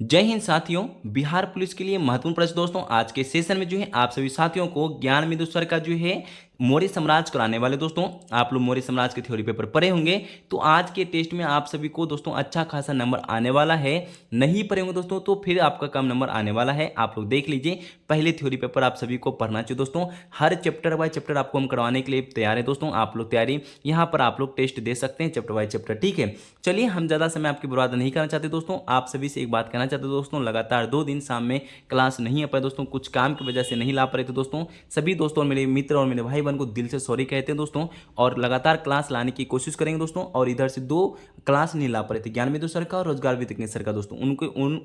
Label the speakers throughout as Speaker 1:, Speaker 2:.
Speaker 1: जय हिंद साथियों। बिहार पुलिस के लिए महत्वपूर्ण प्रश्न दोस्तों आज के सेशन में जो है आप सभी साथियों को ज्ञान बिंदु सर का जो है मौर्य साम्राज्य कराने वाले। दोस्तों आप लोग मौर्य साम्राज्य के थ्योरी पेपर पढ़े होंगे, तो आज के टेस्ट में आप सभी को दोस्तों अच्छा खासा नंबर आने वाला है। नहीं पढ़े होंगे दोस्तों तो फिर आपका कम नंबर आने वाला है। आप लोग देख लीजिए, पहले थ्योरी पेपर आप सभी को पढ़ना चाहिए दोस्तों। हर चैप्टर बाय चैप्टर आपको हम करवाने के लिए तैयार है दोस्तों। आप लोग तैयारी यहाँ पर आप लोग टेस्ट दे सकते हैं चैप्टर बाय चैप्टर, ठीक है। चलिए, हम ज़्यादा समय आपकी बर्बाद नहीं करना चाहते दोस्तों। आप सभी से एक बात कहना चाहते दोस्तों, लगातार 2 दिन शाम में क्लास नहीं आ पाए दोस्तों, कुछ काम की वजह से नहीं ला पा रहे थे दोस्तों। सभी दोस्तों और मेरे मित्र और मेरे भाई बहन को दिल से सॉरी कहते हैं दोस्तों, और लगातार क्लास लाने की कोशिश करेंगे दोस्तों। और इधर से 2 क्लास नहीं ला पा रहे थे, ज्ञान बिंदु सर का और रोजगार वितरण सर का दोस्तों,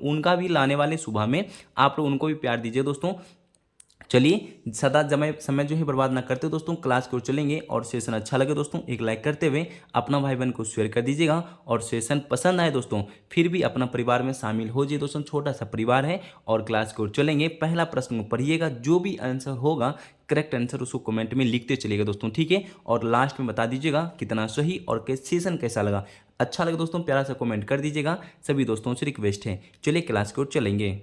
Speaker 1: उनका भी लाने वाले सुबह में। आप लोग उनको भी प्यार दीजिए दोस्तों। चलिए, सदा समय जो है बर्बाद ना करते दोस्तों, क्लास की ओर चलेंगे। और सेशन अच्छा लगे दोस्तों एक लाइक करते हुए अपना भाई बहन को शेयर कर दीजिएगा। और सेशन पसंद आए दोस्तों फिर भी अपना परिवार में शामिल हो जाइए दोस्तों, छोटा सा परिवार है। और क्लास की ओर चलेंगे, पहला प्रश्न को पढ़िएगा, जो भी आंसर होगा करेक्ट आंसर उसको कमेंट में लिखते चलिएगा दोस्तों, ठीक है। और लास्ट में बता दीजिएगा कितना सही और सेशन कैसा लगा। अच्छा लगे दोस्तों प्यारा सा कमेंट कर दीजिएगा, सभी दोस्तों से रिक्वेस्ट है। चलिए क्लास की ओर चलेंगे।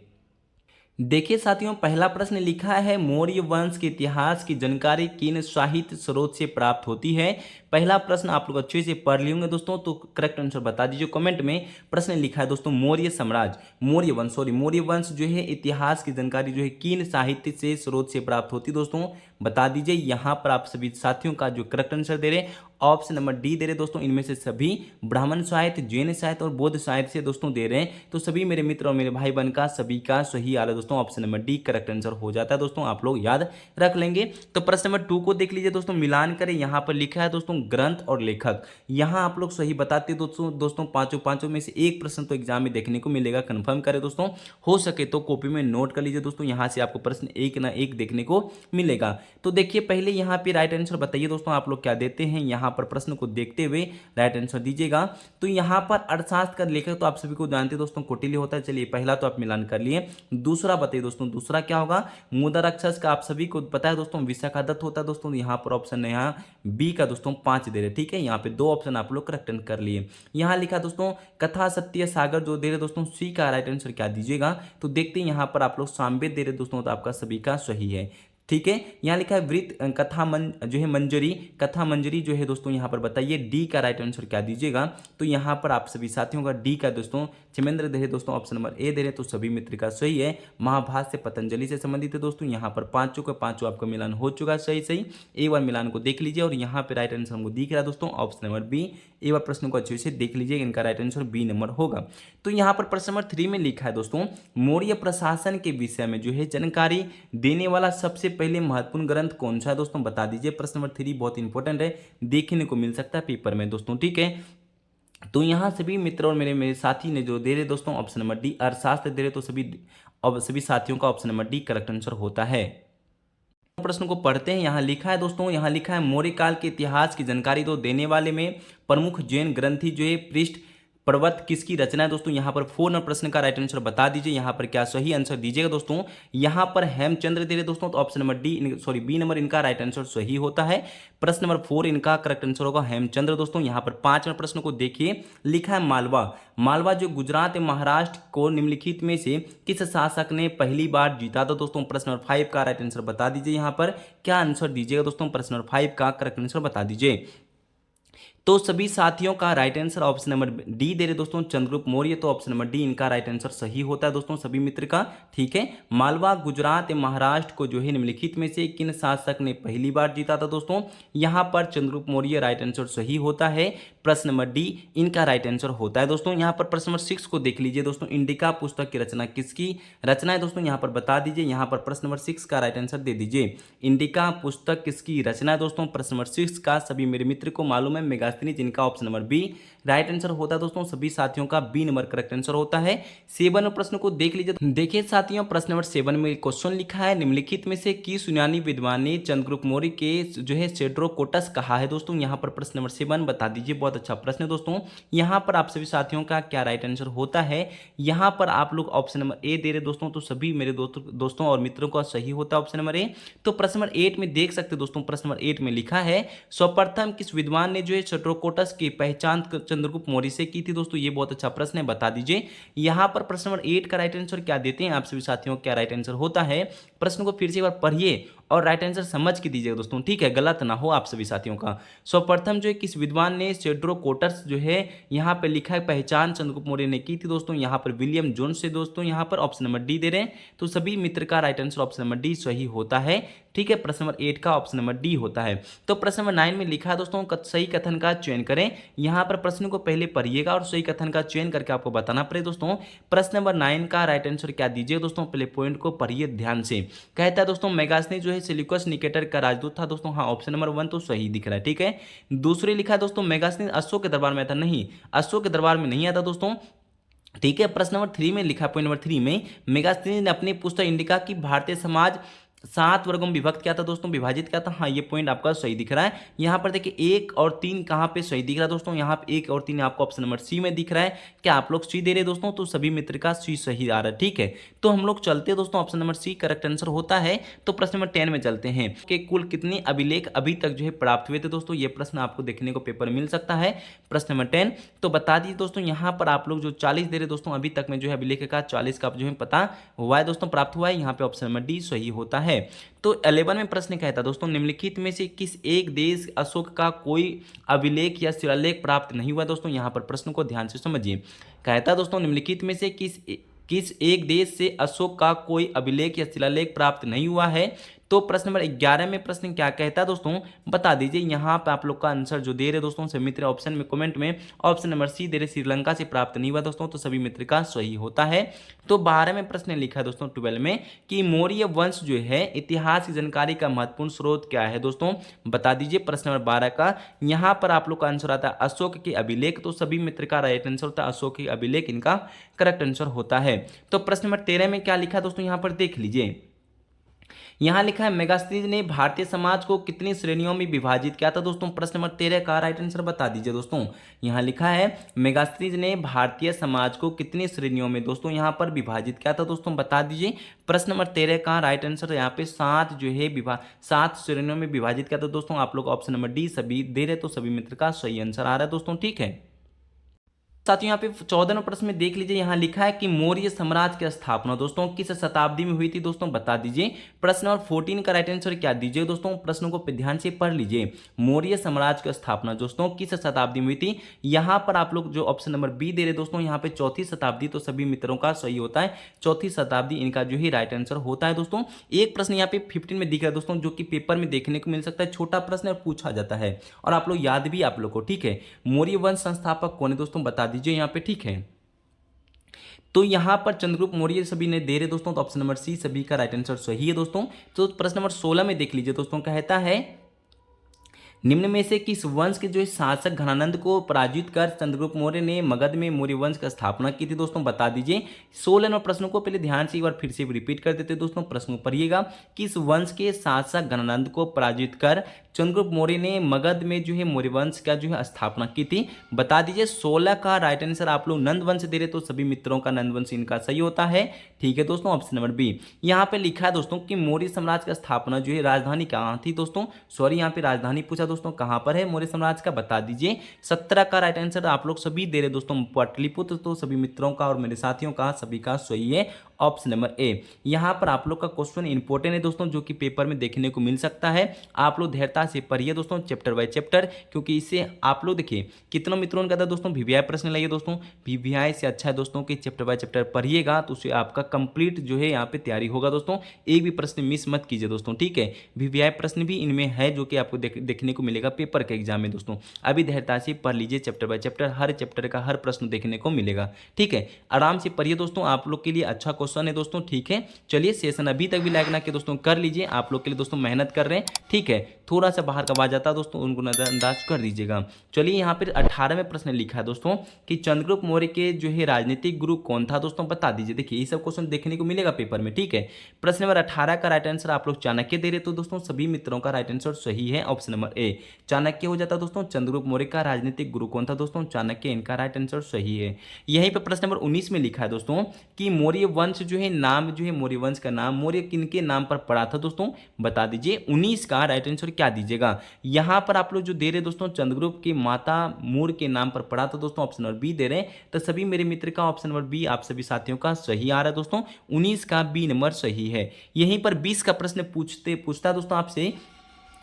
Speaker 1: देखिए साथियों, पहला प्रश्न लिखा है, मौर्य वंश के इतिहास की जानकारी किन साहित्य स्रोत से प्राप्त होती है। पहला प्रश्न आप लोग अच्छे से पढ़ लेंगे दोस्तों, तो करेक्ट आंसर बता दीजिए कमेंट में। प्रश्न लिखा है दोस्तों, मौर्य साम्राज्य मौर्य वंश जो है इतिहास की जानकारी जो है किन साहित्य से स्रोत से प्राप्त होती है दोस्तों, बता दीजिए। यहाँ पर आप सभी साथियों का जो करेक्ट आंसर दे रहे ऑप्शन नंबर डी दे रहे दोस्तों। इनमें से सभी ब्राह्मण साहित्य, जैन साहित्य और बौद्ध साहित्य से दोस्तों दे रहे हैं। तो सभी मेरे मित्र और मेरे भाई बहन का सभी का सही आ रहा है दोस्तों, option number D correct answer हो जाता है दोस्तों, आप लोग याद रख लेंगे। तो प्रश्न नंबर 2 को देख लीजिए दोस्तों, मिलान करें। यहाँ पर लिखा है दोस्तों ग्रंथ और लेखक। यहाँ आप लोग सही बताते दोस्तों पांचों में से एक प्रश्न तो एग्जाम में देखने को मिलेगा, कंफर्म करें दोस्तों। हो सके तो कॉपी में नोट कर लीजिए दोस्तों, यहाँ से आपको प्रश्न एक ना एक देखने को मिलेगा। तो देखिए, पहले यहाँ पे राइट आंसर बताइए दोस्तों, आप लोग क्या देते हैं। यहाँ पर प्रश्न को देखते हुए राइट आंसर दीजिएगा। तो यहाँ पर अर्थशास्त्र का लेखक तो आप सभी को जानते हैं दोस्तों, कौटिल्य होता है। चलिए, पहला तो आप मिलान कर लिए। दूसरा बताइए दोस्तों, दूसरा क्या होगा। मुद्राक्षस का आप सभी को पता है दोस्तों, विशाखादत्त होता है दोस्तों। यहाँ पर ऑप्शन यहाँ बी का दोस्तों 5 दे रहे, ठीक है। यहाँ पे 2 ऑप्शन आप लोग करेक्ट कर लिए। यहाँ लिखा दोस्तों कथा सत्य सागर जो दे रहे दोस्तों, सी का राइट आंसर क्या दीजिएगा। तो देखते हैं, यहाँ पर आप लोग सामवेद दे रहे दोस्तों, तो आपका सभी का सही है, ठीक है। यहाँ लिखा है वृत्त कथा जो है मंजरी, कथा मंजरी जो है दोस्तों, यहाँ पर बताइए डी का राइट आंसर क्या दीजिएगा। तो यहाँ पर आप सभी साथियों का डी का दोस्तों क्षेमेंद्र दे रहे दोस्तों, ऑप्शन नंबर ए दे रहे, तो सभी मित्र का सही है। महाभारत से पतंजलि से संबंधित है दोस्तों। यहाँ पर पांचों का पांचों आपका मिलान हो चुका है, सही सही। एक बार मिलान को देख लीजिए, और यहाँ पे राइट आंसर हमको दिख रहा है दोस्तों, ऑप्शन नंबर बी। एक बार प्रश्न को अच्छे से देख लीजिए, इनका राइट आंसर बी नंबर होगा। तो यहाँ पर प्रश्न नंबर 3 में लिखा है दोस्तों, मौर्य प्रशासन के विषय में जो है जानकारी देने वाला सबसे पहले महत्वपूर्ण ग्रंथ कौन सा है दोस्तों, बता दीजिए। प्रश्न नंबर 3 बहुत इंपॉर्टेंट है, देखने को मिल सकता है पेपर में दोस्तों, ठीक है। तो यहाँ सभी मित्र और मेरे साथी ने जो दे रहे दोस्तों ऑप्शन नंबर डी अर्थशास्त्र दे रहे, तो सभी साथियों का option number D correct answer होता है। प्रश्न को पढ़ते हैं। यहाँ लिखा है दोस्तों, यहाँ लिखा है मौर्य काल के इतिहास की जानकारी तो देने वाले में प्रमुख जैन ग्रंथी जो है पृष्ठ पर्वत किसकी रचना है दोस्तों। यहाँ पर 4 नंबर प्रश्न का राइट आंसर बता दीजिए। यहाँ पर क्या सही आंसर दीजिएगा दोस्तों। यहाँ पर हेमचंद्र दे रहे दोस्तों, तो ऑप्शन नंबर बी नंबर इनका राइट आंसर सही होता है। प्रश्न नंबर 4 इनका करेक्ट आंसर होगा हेमचंद्र दोस्तों। यहाँ पर 5 नंबर प्रश्न को देखिए, लिखा है मालवा जो गुजरात महाराष्ट्र को निम्नलिखित में से किस शासक ने पहली बार जीता था दोस्तों। प्रश्न नंबर 5 का राइट आंसर बता दीजिए। यहाँ पर क्या आंसर दीजिएगा दोस्तों, प्रश्न नंबर 5 का करेक्ट आंसर बता दीजिए। तो सभी साथियों का right answer option number D दे रहे दोस्तों, चंद्रगुप्त मौर्य, तो ऑप्शन नंबर डी इनका राइट आंसर सही होता है दोस्तों, सभी मित्र का, ठीक है। मालवा गुजरात महाराष्ट्र को जो है निम्नलिखित में से किन शासक ने पहली बार जीता था दोस्तों। यहाँ पर चंद्रगुप्त मौर्य राइट आंसर सही होता है। प्रश्न नंबर डी इनका राइट आंसर होता है दोस्तों। यहाँ पर प्रश्न नंबर 6 को देख लीजिए दोस्तों, इंडिका पुस्तक की रचना किसकी रचना है दोस्तों, यहाँ पर बता दीजिए। यहाँ पर प्रश्न नंबर 6 का राइट आंसर दे दीजिए, इंडिका पुस्तक किसकी रचना है दोस्तों। प्रश्न नंबर 6 का सभी मेरे मित्र को मालूम है, मेगास्थनी, जिनका option number B right answer होता है दोस्तों, सभी साथियों का बी नंबर करेक्ट आंसर होता है। 7 प्रश्न को देख लीजिए। देखिए साथियों, प्रश्न नंबर 7 में क्वेश्चन लिखा है, निम्नलिखित में से किस यूनानी विद्वान ने चंद्रगुप्त मौर्य के जो है सेड्रोकोटस कहा है दोस्तों। यहाँ पर प्रश्न नंबर 7 बता दीजिए, बहुत अच्छा प्रश्न है दोस्तों। यहाँ पर आप सभी साथियों का क्या राइट आंसर होता है। यहाँ पर आप लोग ऑप्शन नंबर ए दे रहे दोस्तों, तो सभी मेरे दोस्तों और मित्रों का सही होता है ऑप्शन नंबर ए। तो प्रश्न नंबर 8 में देख सकते दोस्तों, प्रश्न नंबर 8 में लिखा है, सर्वप्रथम किस विद्वान ने जो है सेड्रोकोटस की पहचान चंद्रगुप्त मौर्य से की थी दोस्तों? ये बहुत अच्छा प्रश्न है, बता दीजिए। यहाँ पर प्रश्न नंबर 8 का राइट आंसर क्या देते हैं आप सभी साथियों? क्या राइट आंसर होता है? प्रश्न को फिर से एक बार पढ़िए और राइट आंसर समझ के दीजिएगा दोस्तों, ठीक है, गलत ना हो आप सभी साथियों का। सर्वप्रथम जो है किस विद्वान ने सेड्रोकोटस जो है यहाँ पे लिखा है पहचान चंद्रगुप्त मौर्य ने की थी दोस्तों? यहाँ पर विलियम जोन्स से दोस्तों यहाँ पर ऑप्शन नंबर डी दे रहे हैं, तो सभी मित्र का right answer option number D सही होता है, ठीक है। प्रश्न नंबर 8 का ऑप्शन नंबर डी होता है। तो प्रश्न नंबर 9 में लिखा है दोस्तों सही कथन का चयन करें। यहाँ पर प्रश्न को पहले पढ़िएगा और सही कथन का चयन करके आपको बताना पड़े दोस्तों। प्रश्न नंबर 9 का राइट आंसर क्या दीजिए दोस्तों? पहले पॉइंट को पढ़िए ध्यान से। कहता है दोस्तों मेगास्थनी जो है सेल्यूकस निकेटर का राजदूत था दोस्तों। हाँ, ऑप्शन नंबर 1 तो सही दिख रहा है, ठीक है। दूसरे लिखा है दोस्तों मेगास्थनी अशोक के दरबार में आता, नहीं, अशोक के दरबार में नहीं आता दोस्तों, ठीक है। प्रश्न नंबर 3 में लिखा, पॉइंट नंबर 3 में मेगास्थनी ने अपनी पुस्तक इंडिका की भारतीय समाज 7 वर्गों में विभक्त क्या था दोस्तों? विभाजित क्या था? हाँ, ये पॉइंट आपका सही दिख रहा है। यहाँ पर देखिए 1 और 3 कहाँ पे सही दिख रहा है दोस्तों? यहाँ पे 1 और 3 आपको ऑप्शन नंबर सी में दिख रहा है। क्या आप लोग सी दे रहे दोस्तों? तो सभी मित्र का सी सही आ रहा है, ठीक है। तो हम लोग चलते हैं दोस्तों, option number C correct answer होता है। तो प्रश्न नंबर 10 में चलते हैं कि कुल कितने अभिलेख अभी तक जो है प्राप्त हुए थे दोस्तों? ये प्रश्न आपको देखने को पेपर मिल सकता है। प्रश्न नंबर 10 तो बता दीजिए दोस्तों, यहाँ पर आप लोग जो 40 दे रहे दोस्तों अभी तक में जो है अभिलेख का 40 का जो है पता हुआ है दोस्तों, प्राप्त हुआ है। यहाँ पे ऑप्शन नंबर डी सही होता है। तो 11 में प्रश्न कहता दोस्तों निम्नलिखित में से किस एक देश अशोक का कोई अभिलेख या शिलालेख प्राप्त नहीं हुआ दोस्तों? यहाँ पर प्रश्न को ध्यान से समझिए। कहता दोस्तों निम्नलिखित में से किस एक देश से अशोक का कोई अभिलेख या शिलालेख प्राप्त नहीं हुआ है? तो प्रश्न नंबर 11 में प्रश्न क्या कहता है दोस्तों, बता दीजिए। यहाँ पे आप लोग का आंसर जो दे रहे दोस्तों सभी मित्र ऑप्शन में कमेंट में ऑप्शन नंबर सी दे रहे, श्रीलंका से प्राप्त नहीं हुआ दोस्तों, तो सभी मित्र का सही होता है। तो 12 में प्रश्न लिखा है दोस्तों 12 में कि मौर्य वंश जो है इतिहास की जानकारी का महत्वपूर्ण स्रोत क्या है दोस्तों? बता दीजिए। प्रश्न नंबर 12 का यहाँ पर आप लोग का आंसर आता है अशोक के अभिलेख, तो सभी मित्र का राइट आंसर होता है अशोक के अभिलेख, इनका करेक्ट आंसर होता है। तो प्रश्न नंबर 13 में क्या लिखा दोस्तों? यहाँ पर देख लीजिए। यहाँ लिखा है मेगास्थनीज ने भारतीय समाज को कितनी श्रेणियों में विभाजित किया था दोस्तों? प्रश्न नंबर 13 का राइट आंसर बता दीजिए दोस्तों। यहाँ लिखा है मेगास्थनीज ने भारतीय समाज को कितनी श्रेणियों में दोस्तों यहाँ पर विभाजित किया था दोस्तों? बता दीजिए। प्रश्न नंबर 13 का राइट आंसर यहाँ पे 7 जो है 7 श्रेणियों में विभाजित किया था दोस्तों। आप लोग ऑप्शन नंबर डी सभी दे रहे, तो सभी मित्र का सही आंसर आ रहा है दोस्तों, ठीक है। साथियों यहाँ पे 14वें प्रश्न में देख लीजिए, यहाँ लिखा है कि मौर्य साम्राज्य की स्थापना दोस्तों किस शताब्दी में हुई थी दोस्तों? बता दीजिए। प्रश्न नंबर 14 का राइट आंसर क्या दीजिए दोस्तों? प्रश्नों को ध्यान से पढ़ लीजिए। मौर्य साम्राज्य की स्थापना दोस्तों किस शताब्दी में हुई थी? यहाँ पर आप लोग जो ऑप्शन नंबर बी दे रहे दोस्तों, यहाँ पे 4वीं शताब्दी, तो सभी मित्रों का सही होता है 4वीं शताब्दी इनका जो ही राइट आंसर होता है दोस्तों। एक प्रश्न यहाँ पे 15 में दिख रहा है दोस्तों, जो कि पेपर में देखने को मिल सकता है, छोटा प्रश्न और पूछा जाता है और आप लोग याद भी आप लोग को, ठीक है। मौर्य वंश संस्थापक कौन है दोस्तों? बता दीजिए यहाँ पे, ठीक है। तो यहां पर चंद्रगुप्त मौर्य सभी ने दे रहे दोस्तों, तो ऑप्शन नंबर सी सभी का राइट आंसर सही है दोस्तों। तो प्रश्न नंबर 16 में देख लीजिए दोस्तों, कहता है निम्न में से किस वंश के जो है शासक घनानंद को पराजित कर चंद्रगुप्त मौर्य ने मगध में मौर्य वंश की स्थापना की थी दोस्तों? बता दीजिए। 16 नंबर प्रश्नों को पहले ध्यान से एक बार फिर से रिपीट कर देते दोस्तों, प्रश्न पढ़िएगा। किस वंश के शासक घनानंद को पराजित कर चंद्रगुप्त मौर्य ने मगध में जो है मौर्य वंश का जो है स्थापना की थी? बता दीजिए। 16 का राइट आंसर आप लोग नंद वंश दे रहे, तो सभी मित्रों का नंद वंश इनका सही होता है, ठीक है दोस्तों। ऑप्शन नंबर बी यहाँ पे लिखा है दोस्तों कि मौर्य साम्राज्य की स्थापना जो है राजधानी कहाँ थी दोस्तों? सॉरी, यहाँ पे राजधानी पूछा दोस्तों, कहाँ पर है मौर्य साम्राज्य का? बता दीजिए। 17 का राइट आंसर आप लोग सभी दे रहे दोस्तों पाटलिपुत्र, तो सभी मित्रों का और मेरे साथियों का सभी का सही है ऑप्शन नंबर ए। यहाँ पर आप लोग का क्वेश्चन इंपॉर्टेंट है दोस्तों, जो कि पेपर में देखने को मिल सकता है। आप लोग धैर्यता से पढ़िए दोस्तों चैप्टर बाय चैप्टर, क्योंकि इससे आप लोग देखिए कितनों मित्रों ने कहा दोस्तों वीवीआई प्रश्न लाइए दोस्तों। वीवीआई से अच्छा है दोस्तों कि चैप्टर बाय चैप्टर पढ़िएगा, तो उससे आपका कंप्लीट जो है यहाँ पे तैयारी होगा दोस्तों। एक भी प्रश्न मिस मत कीजिए दोस्तों, ठीक है। वीवीआई प्रश्न भी इनमें है जो कि आपको देखने को मिलेगा पेपर के एग्जाम में दोस्तों। अभी धैर्यता से पढ़ लीजिए chapter by chapter, her chapter का हर प्रश्न देखने को मिलेगा, ठीक है। आराम से पढ़िए दोस्तों, आप लोग के लिए अच्छा क्वेश्चन है दोस्तों, ठीक है। चलिए, सेशन अभी तक भी लाइक ना किया दोस्तों कर लीजिए, आप लोग के लिए दोस्तों मेहनत कर रहे हैं, ठीक है। थोड़ा सा बाहर का आवाज आता है दोस्तों, उनको नजरअंदाज कर दीजिएगा। चलिए, यहाँ पर 18वें प्रश्न लिखा है दोस्तों कि चंद्रगुप्त मौर्य के जो है राजनीतिक गुरु कौन था दोस्तों? बता दीजिए। देखिए ये सब क्वेश्चन देखने को मिलेगा पेपर में, ठीक है। प्रश्न नंबर 18 का राइट आंसर आप लोग चाणक्य दे रहे, तो दोस्तों सभी मित्रों का राइट आंसर सही है, ऑप्शन नंबर ए चाणक्य हो जाता दोस्तों। चंद्रगुप्त मौर्य का राजनीतिक गुरु कौन था दोस्तों? चाणक्य, इनका राइट आंसर सही है। यहीं पर प्रश्न नंबर 19 में लिखा है दोस्तों कि मौर्य वंश जो है नाम जो है मौर्य वंश का नाम मौर्य किनके नाम पर पड़ा था दोस्तों? बता दीजिए। 19 का राइट आंसर क्या दीजिएगा। यहाँ पर आप लोग जो दे रहे दोस्तों चंद्रगुप्त की माता मूर के नाम पर पढ़ा था दोस्तों, ऑप्शन नंबर बी दे रहे हैं। तो सभी मेरे मित्र का ऑप्शन नंबर बी आप सभी साथियों का सही आ रहा है दोस्तों। 19 का बी नंबर सही है। यहीं पर 20 का प्रश्न पूछता दोस्तों आपसे,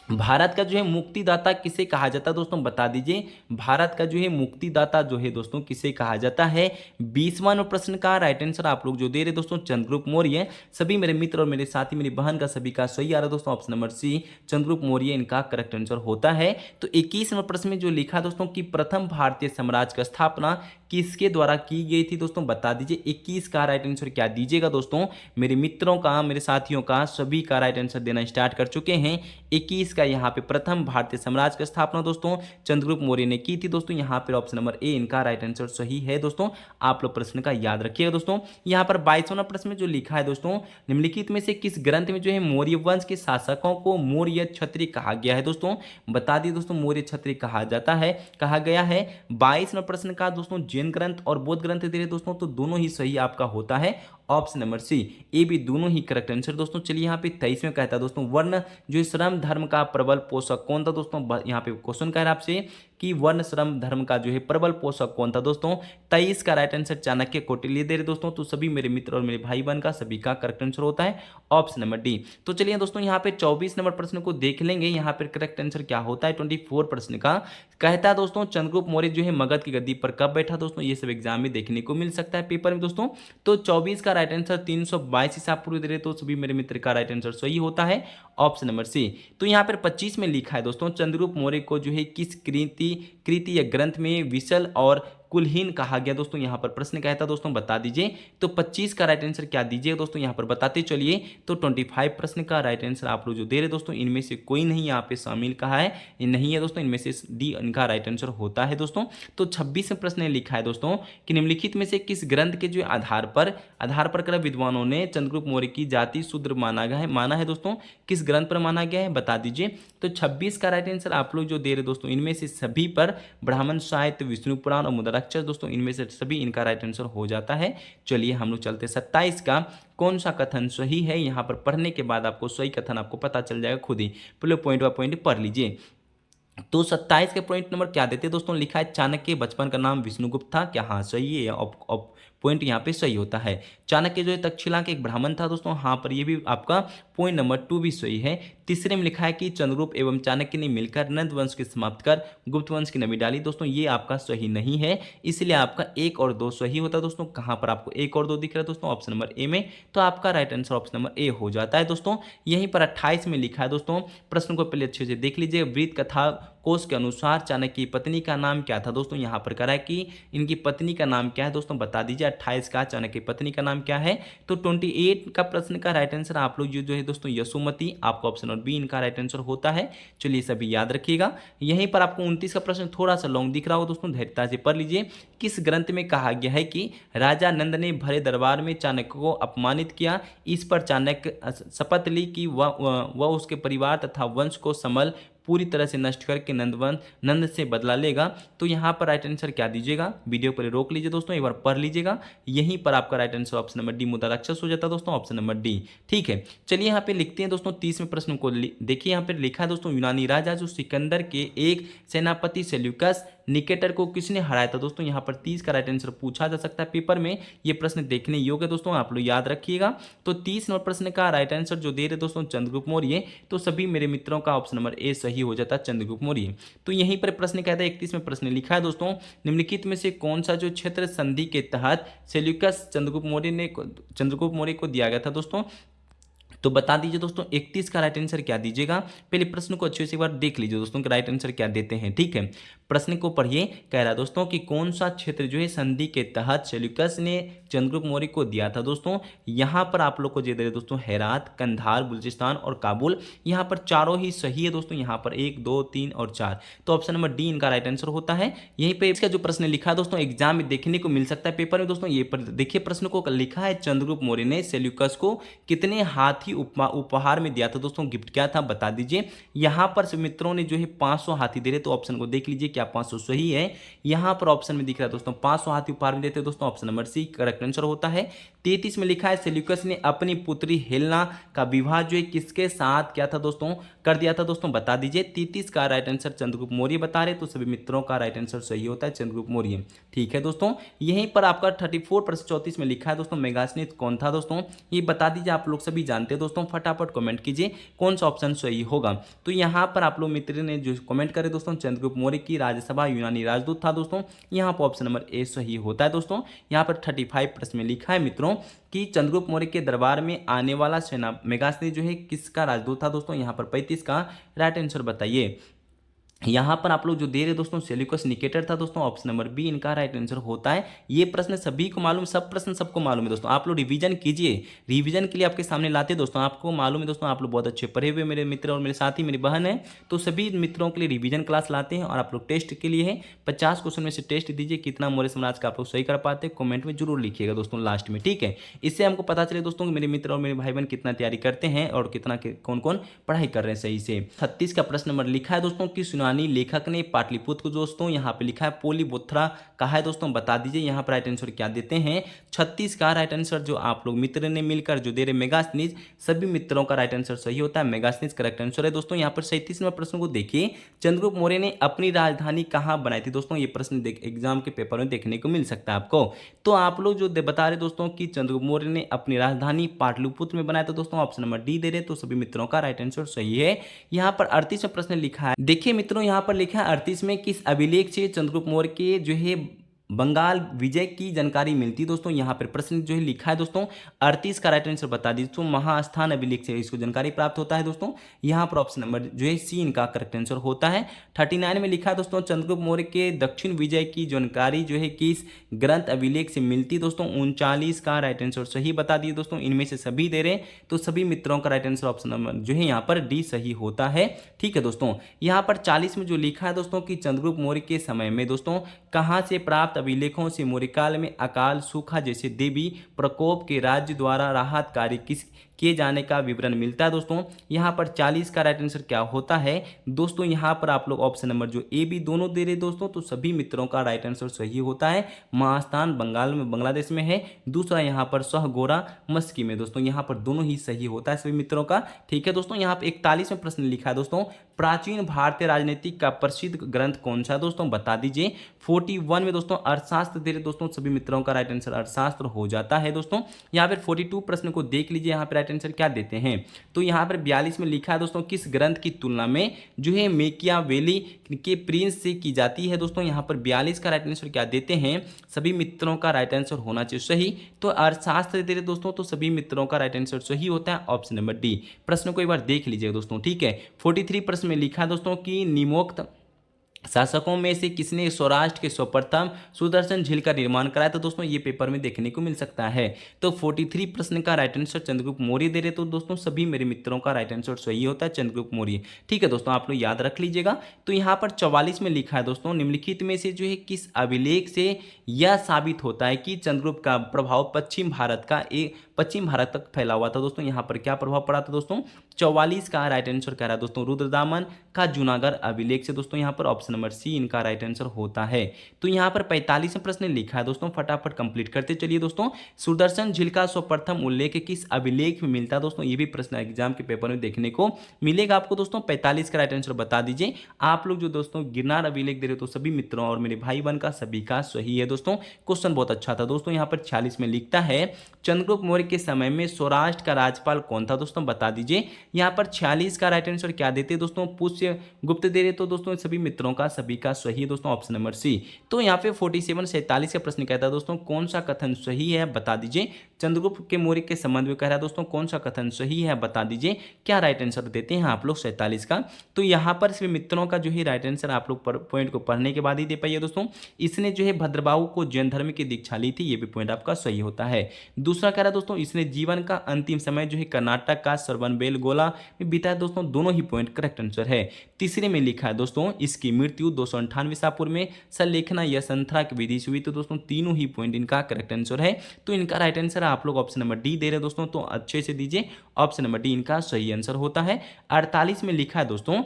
Speaker 1: भारत का जो है मुक्तिदाता किसे कहा जाता है दोस्तों, बता दीजिए। भारत का जो है मुक्तिदाता जो है दोस्तों किसे कहा जाता है। 20वां नंबर प्रश्न का राइट आंसर आप लोग जो दे रहे दोस्तों चंद्रगुप्त मौर्य। सभी मेरे मित्र और मेरे साथी मेरी बहन का सभी का सही आ रहा है दोस्तों, option number C Chandragupta Maurya इनका करेक्ट आंसर होता है। तो 21 नंबर प्रश्न में जो लिखा दोस्तों कि प्रथम भारतीय साम्राज्य की स्थापना किसके द्वारा की गई थी दोस्तों, बता दीजिए। 21 का राइट आंसर क्या दीजिएगा दोस्तों। मेरे मित्रों का मेरे साथियों का सभी का राइट आंसर देना स्टार्ट कर चुके हैं। 21 का यहाँ पे प्रथम भारतीय साम्राज्य की स्थापना दोस्तों चंद्रगुप्त मौर्य ने की थी दोस्तों। यहाँ पर ऑप्शन नंबर ए इनका राइट आंसर सही है दोस्तों। आप लोग प्रश्न का याद रखिएगा दोस्तों। यहाँ पर 22वां प्रश्न में जो लिखा है दोस्तों, निम्नलिखित में से किस ग्रंथ में जो है मौर्य वंश के शासकों को मौर्य क्षत्रिय कहा गया है दोस्तों, बता दिए दोस्तों। मौर्य क्षत्रिय कहा जाता है, कहा गया है। 22 नंबर प्रश्न का दोस्तों जैन ग्रंथ और बौद्ध ग्रंथ दे रहे दोस्तों, तो दोनों ही सही आपका होता है, ऑप्शन नंबर सी ए भी दोनों ही करेक्ट आंसर दोस्तों। चलिए यहाँ पे 23 में कहता है दोस्तों वर्ण जो श्रम धर्म का प्रबल पोषक कौन था दोस्तों। यहाँ पे क्वेश्चन कह रहा है आपसे कि वर्ण श्रम धर्म का जो है प्रबल पोषक कौन था दोस्तों। 23 का राइट आंसर चाणक्य कौटिल्य दे रहे दोस्तों। तो सभी मेरे मित्र और मेरे भाई बहन का सभी का करेक्ट आंसर होता है, ऑप्शन नंबर डी। तो चलिए दोस्तों यहाँ पे 24 नंबर प्रश्न को देख लेंगे। यहाँ पे करेक्ट आंसर क्या होता है 24 प्रश्न का। कहता है दोस्तों चंद्रगुप्त मौर्य जो है मगध की गद्दी पर कब बैठा दोस्तों, ये सब एग्जाम में देखने को मिल सकता है पेपर में दोस्तों। तो 24 का राइट आंसर 322 ईसा पूर्व दे रहे, तो सभी मेरे मित्र का राइट आंसर सही होता है, ऑप्शन नंबर सी। तो यहाँ पर 25 में लिखा है दोस्तों चंद्रगुप्त मौर्य को जो है किस कृति या ग्रंथ में विशल और कुलहीन कहा गया दोस्तों। यहाँ पर प्रश्न कहता दोस्तों बता दीजिए। तो 25 का राइट आंसर क्या दीजिए दोस्तों, यहाँ पर बताते चलिए। तो 25 प्रश्न का राइट आंसर आप लोग जो दे रहे दोस्तों, इनमें से कोई नहीं यहाँ पे शामिल कहा है, ये नहीं है दोस्तों। इनमें से डी इनका राइट आंसर होता है दोस्तों। तो 26 प्रश्न लिखा है दोस्तों कि निम्नलिखित में से किस ग्रंथ के जो आधार पर कर विद्वानों ने चंद्रगुप्त मौर्य की जाति शूद्र माना है दोस्तों, किस ग्रंथ पर माना गया है बता दीजिए। तो 26 का राइट आंसर आप लोग जो दे रहे दोस्तों, इनमें से सभी पर ब्राह्मण साहित्य, विष्णु पुराण और मुद्राक्षर दोस्तों, इनमें से सभी इनका राइट आंसर हो जाता है। चलिए हम लोग चलते 27 का कौन सा कथन सही है। यहाँ पर पढ़ने के बाद आपको सही कथन आपको पता चल जाएगा खुद ही। पहले पॉइंट बाय पॉइंट पढ़ लीजिए। तो 27 के पॉइंट नंबर क्या देते दोस्तों, लिखा है चाणक्य बचपन का नाम विष्णुगुप्त था, क्या हाँ सही है, पॉइंट यहाँ पे सही होता है। चाणक्य जो है तक्षशिला के एक ब्राह्मण था दोस्तों, हाँ पर ये भी आपका पॉइंट नंबर 2 भी सही है। तीसरे में लिखा है कि चंद्रगुप्त एवं चाणक्य ने मिलकर नंद वंश के समाप्त कर गुप्त वंश की नवी डाली दोस्तों, ये आपका सही नहीं है, इसलिए आपका 1 और 2 सही होता है दोस्तों। कहाँ पर आपको 1 और 2 दिख रहा है दोस्तों, ऑप्शन नंबर ए में, तो आपका right answer option number A हो जाता है दोस्तों। यहीं पर 28 में लिखा है दोस्तों, प्रश्न को पहले अच्छे से देख लीजिए। वृत्त कथा कोश के अनुसार चाणक्य की पत्नी का नाम क्या था दोस्तों, यहाँ पर करा है कि इनकी पत्नी का नाम क्या है दोस्तों, बता दीजिए। 28 का चाणक्य की पत्नी का नाम क्या है। तो 28 का प्रश्न का राइट आंसर आप लोग जो है दोस्तों यशोमती, आपका ऑप्शन और बी इनका राइट आंसर होता है। चलिए सभी याद रखिएगा। यहीं पर आपको 29 का प्रश्न थोड़ा सा लॉन्ग दिख रहा हो दोस्तों, धैर्यता से पढ़ लीजिए। किस ग्रंथ में कहा गया है कि राजा नंद ने भरे दरबार में चाणक्य को अपमानित किया, इस पर चाणक्य शपथ ली कि वह उसके परिवार तथा वंश को समल पूरी तरह से नष्ट करके नंद से बदला लेगा। तो यहाँ पर राइट आंसर क्या दीजिएगा, वीडियो पर रोक लीजिए दोस्तों, एक बार पढ़ लीजिएगा। यहीं पर आपका right answer option number D Mudrarakshasa हो जाता है दोस्तों, ऑप्शन नंबर डी। ठीक है, चलिए यहाँ पे लिखते हैं दोस्तों 30वें प्रश्न को। देखिए यहाँ पे लिखा है दोस्तों, यूनानी राजा जो सिकंदर के एक सेनापति सेल्यूकस निकेटर को किसने हराया था दोस्तों। यहाँ पर 30 का राइट आंसर पूछा जा सकता है पेपर में, ये प्रश्न देखने योग्य दोस्तों, आप लोग याद रखिएगा। तो 30 नंबर प्रश्न का राइट आंसर जो दे रहे दोस्तों चंद्रगुप्त मौर्य, तो सभी मेरे मित्रों का ऑप्शन नंबर ए सही हो जाता है, चंद्रगुप्त मौर्य। तो यहीं पर प्रश्न कहता है 31वें प्रश्न लिखा है दोस्तों, निम्नलिखित में से कौन सा जो क्षेत्र संधि के तहत सेल्यूकस चंद्रगुप्त मौर्य को दिया गया था दोस्तों, तो बता दीजिए दोस्तों। 31 का राइट आंसर क्या दीजिएगा, पहले प्रश्न को अच्छे से एक बार देख लीजिए दोस्तों कि राइट आंसर क्या देते हैं। ठीक है, प्रश्न को पढ़िए। कह रहा है दोस्तों कि कौन सा क्षेत्र जो है संधि के तहत सेल्यूकस ने चंद्रगुप्त मौर्य को दिया था दोस्तों। यहाँ पर आप लोग को दे रहे दोस्तों हेरात, कंधार, बलूचिस्तान और काबुल। यहाँ पर चारों ही सही है दोस्तों, यहाँ पर 1, 2, 3 और 4, तो ऑप्शन नंबर डी इनका राइट आंसर होता है। यहीं पर इसका जो प्रश्न लिखा है दोस्तों एग्जाम में देखने को मिल सकता है पेपर में दोस्तों। ये पर देखिए प्रश्न को लिखा है, चंद्रगुप्त मौर्य ने सेल्यूकस को कितने हाथी हाथी उपहार में दिया था दोस्तों, गिफ्ट क्या था बता दीजिए। यहाँ पर सभी मित्रों ने जो है 500 हाथी दे रहे, तो ऑप्शन को देख लीजिए क्या 500 सही है। यहाँ पर ऑप्शन में दिख रहा है दोस्तों 500 हाथी उपहार में देते हैं दोस्तों, option number C correct answer होता है। 33 में लिखा है सेल्यूकस ने अपनी पुत्री हेलेना का विवाह जो है किसके साथ क्या था दोस्तों, कर दिया था दोस्तों, बता दीजिए। 33 का राइट आंसर चंद्रगुप्त मौर्य बता रहे, तो सभी मित्रों का राइट आंसर सही होता है चंद्रगुप्त मौर्य। ठीक है दोस्तों, यहीं पर आपका 34 प्रश्न 34 में लिखा है दोस्तों मेगास्थनीज कौन था दोस्तों, ये बता दीजिए। आप लोग सभी जानते हैं दोस्तों, फटाफट कमेंट कीजिए कौन सा ऑप्शन सही होगा। तो यहाँ पर आप लोग मित्र ने जो कमेंट करे दोस्तों, चंद्रगुप्त मौर्य की राज्यसभा यूनानी राजदूत था दोस्तों, यहाँ पर ऑप्शन नंबर ए सही होता है दोस्तों। यहाँ पर 35 प्रश्न में लिखा है मित्रों कि चंद्रगुप्त मौर्य के दरबार में आने वाला सेना मेगास्थनीज जो है किसका राजदूत था दोस्तों, यहाँ पर 35 का राइट आंसर बताइए। यहाँ पर आप लोग जो दे रहे दोस्तों सेल्यूकस निकेटर था दोस्तों, ऑप्शन नंबर बी इनका राइट आंसर होता है। ये प्रश्न सभी को मालूम, सब प्रश्न सबको मालूम है दोस्तों, आप लोग रिवीजन कीजिए, रिवीजन के लिए आपके सामने लाते दोस्तों, आपको मालूम है दोस्तों, आप लोग बहुत अच्छे पढ़े हुए मेरे मित्र और मेरे साथी मेरी बहन है, तो सभी मित्रों के लिए रिवीजन क्लास लाते हैं। और आप लोग टेस्ट के लिए है 50 क्वेश्चन में से टेस्ट दीजिए, कितना मौर्य साम्राज्य का आप लोग सही कर पाते हैं कॉमेंट में जरूर लिखिएगा दोस्तों लास्ट में, ठीक है। इससे हमको पता चले दोस्तों कि मेरे मित्र और मेरे भाई बहन कितना तैयारी करते हैं और कितना कौन कौन पढ़ाई कर रहे हैं सही से। 36 का प्रश्न नंबर लिखा है दोस्तों कि यूनानी लेखक ने पाटलिपुत्र को दोस्तों यहाँ पे लिखा है पोलीबोथ्रा कहा है दोस्तों, बता दीजिए यहाँ पर राइट आंसर क्या देते हैं। 36 का राइट आंसर जो आप लोग मित्र ने मिलकर जो दे रहे मेगास्थनीज, सभी मित्रों का राइट आंसर सही होता है, मेगास्थनीज करेक्ट आंसर है दोस्तों। यहाँ पर 37वें प्रश्न को देखिए, चंद्रगुप्त मौर्य ने अपनी राजधानी कहाँ बनाई थी दोस्तों, ये प्रश्न एग्जाम के पेपर में देखने को मिल सकता है आपको। तो आप लोग जो बता रहे दोस्तों कि चंद्रगुप्त मौर्य ने अपनी राजधानी पाटलिपुत्र में बनाया था दोस्तों, ऑप्शन नंबर डी दे रहे, तो सभी मित्रों का राइट आंसर सही है। यहाँ पर 38वां प्रश्न लिखा है, देखिए मित्रों यहाँ पर लिखा है 38 में किस अभिलेख से चंद्रगुप्त मौर्य के जो है बंगाल विजय की जानकारी मिलती है दोस्तों, यहाँ पर प्रश्न जो है लिखा है दोस्तों 38 का राइट आंसर बता दीजिए। तो महास्थान अभिलेख से इसको जानकारी प्राप्त होता है दोस्तों, यहाँ पर ऑप्शन नंबर जो है सी इनका करेक्ट आंसर होता है। 39 में लिखा है दोस्तों चंद्रगुप्त मौर्य के दक्षिण विजय की जानकारी जो है किस ग्रंथ अभिलेख से मिलती दोस्तों, 39 का राइट आंसर सही बता दिए दोस्तों, इनमें से सभी दे रहे, तो सभी मित्रों का राइट आंसर ऑप्शन नंबर जो है यहाँ पर डी सही होता है। ठीक है दोस्तों, यहाँ पर 40 में जो लिखा है दोस्तों कि चंद्रगुप्त मौर्य के समय में दोस्तों कहाँ से प्राप्त अभिलेखों से मौर्यकाल में अकाल सूखा जैसे देवी प्रकोप के राज्य द्वारा राहत कार्य किए जाने का विवरण मिलता है दोस्तों। यहाँ पर 40 का राइट आंसर क्या होता है दोस्तों, यहाँ पर आप लोग ऑप्शन नंबर जो ए बी दोनों दे रहे दोस्तों, तो सभी मित्रों का राइट आंसर सही होता है। महास्थान बंगाल में बांग्लादेश में है, दूसरा यहाँ पर सहगोरा मस्की में दोस्तों, यहाँ पर दोनों ही सही होता है सभी मित्रों का। ठीक है दोस्तों, यहाँ पर 41वें प्रश्न लिखा है दोस्तों प्राचीन भारतीय राजनीति का प्रसिद्ध ग्रंथ कौन सा दोस्तों, बता दीजिए। 41 में दोस्तों अर्थशास्त्र दे रहे दोस्तों, सभी मित्रों का राइट आंसर अर्थशास्त्र हो जाता है दोस्तों। यहाँ पर 42 प्रश्न को देख लीजिए, यहाँ पर राइट आंसर क्या देते हैं। तो यहाँ पर 42 में लिखा है दोस्तों किस ग्रंथ की तुलना में जो है मेकियावेली के प्रिंस से की जाती है दोस्तों, यहाँ पर 42 का राइट आंसर क्या देते हैं, सभी मित्रों का राइट आंसर होना चाहिए सही। तो अर्थशास्त्र दे रहे दोस्तों, तो सभी मित्रों का राइट आंसर सही होता है, ऑप्शन नंबर डी। प्रश्न को एक बार देख लीजिए दोस्तों, ठीक है। 43 प्रश्न में लिखा है दोस्तों कि निम्नोक्त शासकों में से किसने सौराष्ट्र के सर्वप्रथम सुदर्शन झील का निर्माण कराया, तो दोस्तों ये पेपर में देखने को मिल सकता है। तो 43 प्रश्न का राइट आंसर चंद्रगुप्त मौर्य दे रहे, तो दोस्तों सभी मेरे मित्रों का राइट आंसर सही होता है चंद्रगुप्त मौर्य। ठीक है दोस्तों, आप लोग याद रख लीजिएगा। तो यहाँ पर 44 में लिखा है दोस्तों निम्नलिखित में से जो है किस अभिलेख से यह साबित होता है कि चंद्रगुप्त का प्रभाव पश्चिम भारत तक फैला हुआ था दोस्तों, यहाँ पर क्या प्रभाव पड़ा था दोस्तों। 44 का राइट आंसर कह रहा है दोस्तों रुद्रदामन का जूनागढ़ अभिलेख से दोस्तों, यहाँ पर ऑप्शन नंबर सी इनका राइट आंसर होता है। तो यहाँ पर 45वें प्रश्न लिखा है दोस्तों, फटाफट कंप्लीट करते चलिए दोस्तों। सुदर्शन झील का सर्वप्रथम उल्लेख किस अभिलेख में मिलता है दोस्तों, ये भी प्रश्न एग्जाम के पेपर में देखने को मिलेगा आपको दोस्तों। 45 का राइट आंसर बता दीजिए। आप लोग जो दोस्तों गिरनार अभिलेख दे रहे हो, तो सभी मित्रों और मेरे भाई बहन का सभी का सही है दोस्तों। क्वेश्चन बहुत अच्छा था दोस्तों। यहाँ पर 46 में लिखता है चंद्रगुप्त मौर्य के समय में सौराष्ट्र का राज्यपाल कौन था दोस्तों, बता दीजिए। यहाँ पर 46 का राइट आंसर क्या देते दोस्तों, पुष्य गुप्त दे रहे, तो दोस्तों सभी मित्रों का सभी का सही है दोस्तों, ऑप्शन नंबर सी। तो यहाँ पे 47 का प्रश्न कहता है दोस्तों कौन सा कथन सही है बता दीजिए। चंद्रगुप्त के मौर्य के संबंध में कह रहा है दोस्तों कौन सा कथन सही है बता दीजिए। क्या राइट आंसर देते हैं आप लोग 47 का। तो यहाँ पर सभी मित्रों का जो है राइट आंसर आप लोग पॉइंट को पढ़ने के बाद ही दे पाइए दोस्तों। इसने जो है भद्रबाहु को जैन धर्म की दीक्षा ली थी, ये भी पॉइंट आपका सही होता है। दूसरा कह रहा है दोस्तों इसने जीवन का अंतिम समय जो है कर्नाटक का सरवनबेलगोला में बिताया दोस्तों, दोनों ही पॉइंट करेक्ट आंसर है। तीसरे में लिखा है दोस्तों इसकी मृत्यु मृत्यु 298 शाहपुर में, संलेखना या संथरा की विधि से हुई। तो दोस्तों तीनों ही पॉइंट इनका करेक्ट आंसर है। तो इनका राइट आंसर आप लोग ऑप्शन नंबर डी दे रहे हैं दोस्तों, तो अच्छे से दीजिए, ऑप्शन नंबर डी इनका सही आंसर होता है। 48 में लिखा है दोस्तों,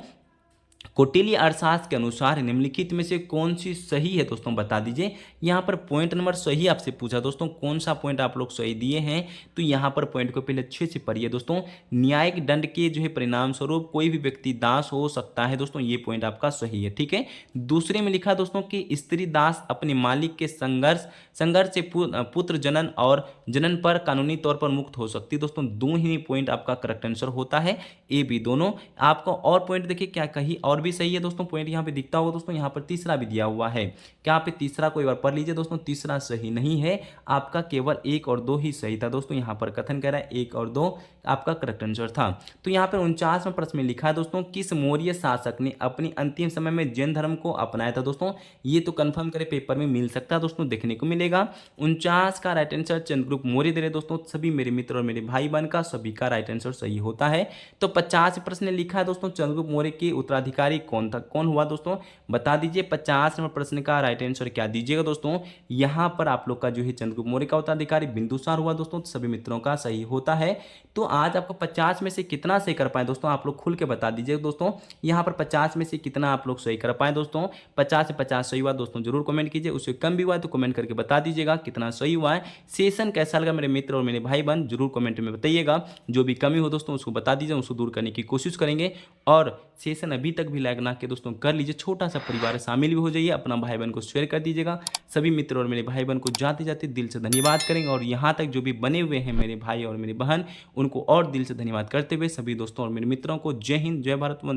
Speaker 1: कौटिल्य अर्थशास्त्र के अनुसार निम्नलिखित में से कौन सी सही है दोस्तों, बता दीजिए। यहाँ पर पॉइंट नंबर सही आपसे पूछा दोस्तों, कौन सा पॉइंट आप लोग सही दिए हैं। तो यहाँ पर पॉइंट को पहले अच्छे से पढ़िए दोस्तों। न्यायिक दंड के जो है परिणाम स्वरूप कोई भी व्यक्ति दास हो सकता है दोस्तों, ये पॉइंट आपका सही है, ठीक है। दूसरे में लिखा दोस्तों कि स्त्री दास अपने मालिक के संघर्ष से पुत्र जनन और जनन पर कानूनी तौर पर मुक्त हो सकती है दोस्तों। दो ही पॉइंट आपका करेक्ट आंसर होता है, ए बी दोनों। आपको और पॉइंट देखिए क्या कहीं और भी सही है दोस्तों, पॉइंट यहाँ पे दिखता होगा दोस्तों, यहाँ पर तीसरा भी दिया हुआ है। क्या आप तीसरा को एक बार पढ़ लीजिए दोस्तों, तीसरा सही नहीं है आपका, केवल 1 और 2 ही सही था दोस्तों। यहाँ पर कथन कह रहा है 1 और 2 आपका करेक्ट आंसर था। तो यहाँ पर 49वें प्रश्न में लिखा है दोस्तों, किस मौर्य शासक ने अपनी अंतिम समय में जैन धर्म को अपनाया था दोस्तों। ये तो कंफर्म करे पेपर में मिल सकता है दोस्तों, देखने को मिलेगा। 49 का राइट आंसर चंद्रगुप्त मौर्य दे रहे दोस्तों। सभी मेरे मित्र और मेरे भाई बहन का सभी का राइट आंसर सही होता है। तो 50 प्रश्न लिखा है दोस्तों, चंद्रगुप्त मौर्य के उत्तराधिकारी कौन था, कौन हुआ दोस्तों, बता दीजिए। 50 नंबर प्रश्न का राइट आंसर क्या दीजिएगा दोस्तों। यहाँ पर आप लोग का जो है चंद्रगुप्त मौर्य का उत्तराधिकारी बिंदुसार हुआ दोस्तों, सभी मित्रों का सही होता है। तो आज आपको 50 में से कितना सही कर पाए दोस्तों, आप लोग खुल के बता दीजिए दोस्तों। यहाँ पर 50 में से कितना आप लोग सही कर पाए दोस्तों। 50 से 50 सही हुआ दोस्तों, जरूर कमेंट कीजिए। उससे कम भी हुआ है तो कमेंट करके बता दीजिएगा कितना सही हुआ है। सेशन कैसा लगा मेरे मित्र और मेरे भाई बहन, जरूर कमेंट में बताइएगा। जो भी कमी हो दोस्तों उसको बता दीजिए, उसको दूर करने की कोशिश करेंगे। और सेशन अभी तक भी लाइक ना किया दोस्तों कर लीजिए, छोटा सा परिवार शामिल भी हो जाइए, अपना भाई बहन को शेयर कर दीजिएगा। सभी मित्र और मेरे भाई बहन को जाते जाते दिल से धन्यवाद करेंगे। और यहाँ तक जो भी बने हुए हैं मेरे भाई और मेरी बहन, उनको और दिल से धन्यवाद करते हुए सभी दोस्तों और मेरे मित्रों को जय हिंद, जय भारत, वंदे।